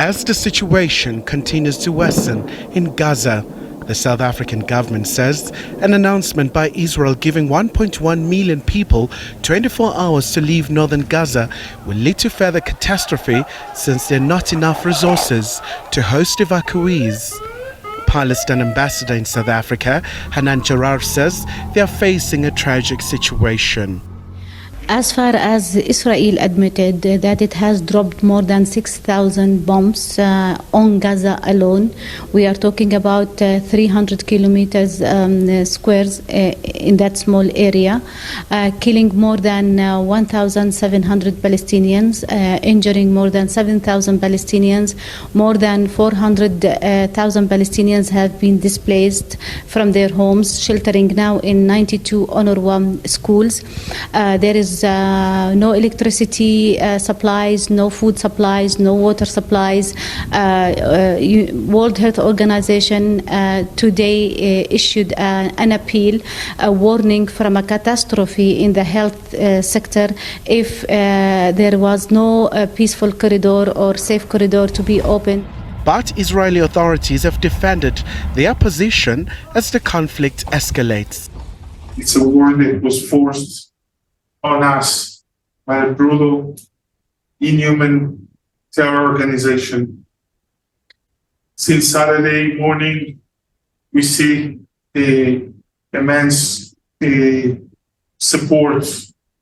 As the situation continues to worsen in Gaza, the South African government says an announcement by Israel giving 1.1 million people 24 hours to leave northern Gaza will lead to further catastrophe since there are not enough resources to host evacuees. Palestine ambassador in South Africa, Hanan Gerard, says they are facing a tragic situation. As far as Israel admitted that it has dropped more than 6,000 bombs on Gaza alone, we are talking about 300 kilometers squares in that small area, killing more than 1,700 Palestinians, injuring more than 7,000 Palestinians. More than 400,000 Palestinians have been displaced from their homes, sheltering now in 92 UNRWA schools. There is no electricity supplies, no food supplies, no water supplies. World Health Organization today issued an appeal, a warning from a catastrophe in the health sector if there was no peaceful corridor or safe corridor to be opened. But Israeli authorities have defended their position as the conflict escalates. It's a war that was forced on us by a brutal, inhuman terror organization. Since Saturday morning, we see the immense support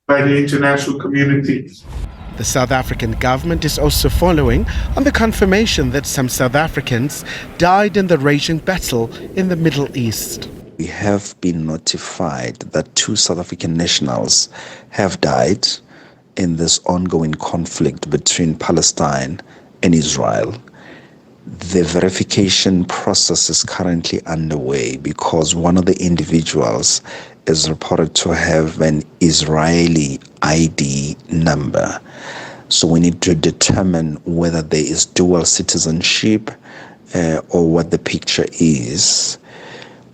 by the international community. The South African government is also following on the confirmation that some South Africans died in the raging battle in the Middle East. We have been notified that 2 South African nationals have died in this ongoing conflict between Palestine and Israel. The verification process is currently underway because one of the individuals is reported to have an Israeli ID number. So we need to determine whether there is dual citizenship or what the picture is.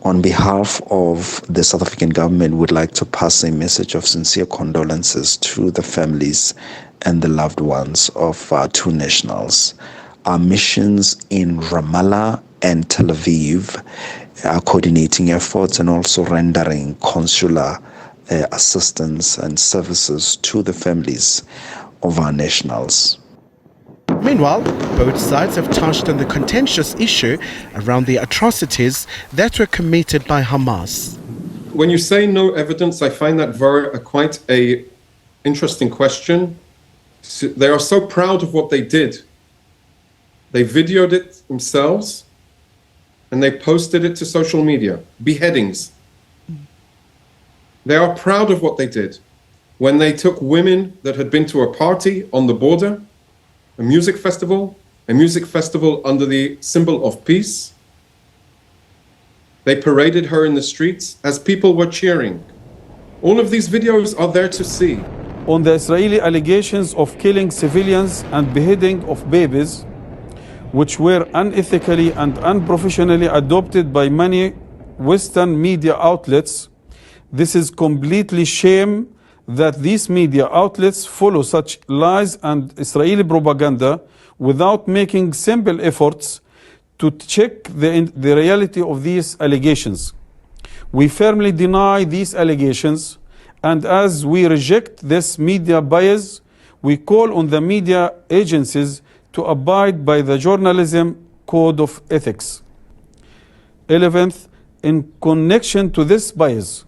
On behalf of the South African government, we'd like to pass a message of sincere condolences to the families and the loved ones of our 2 nationals. Our missions in Ramallah and Tel Aviv are coordinating efforts and also rendering consular assistance and services to the families of our nationals. Meanwhile, both sides have touched on the contentious issue around the atrocities that were committed by Hamas. When you say no evidence, I find that quite an interesting question. They are so proud of what they did. They videoed it themselves and they posted it to social media. Beheadings. They are proud of what they did. When they took women that had been to a party on the border, a music festival under the symbol of peace. They paraded her in the streets as people were cheering. All of these videos are there to see. On the Israeli allegations of killing civilians and beheading of babies, which were unethically and unprofessionally adopted by many Western media outlets, this is completely shame that these media outlets follow such lies and Israeli propaganda without making simple efforts to check the reality of these allegations. We firmly deny these allegations, and as we reject this media bias, we call on the media agencies to abide by the journalism code of ethics. 11th, in connection to this bias,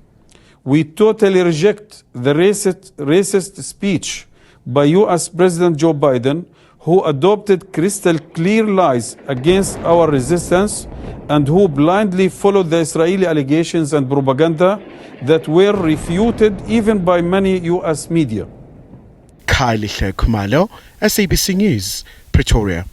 we totally reject the racist speech by U.S. President Joe Biden, who adopted crystal clear lies against our resistance and who blindly followed the Israeli allegations and propaganda that were refuted even by many U.S. media. Kylie Kumalo, SABC News, Pretoria.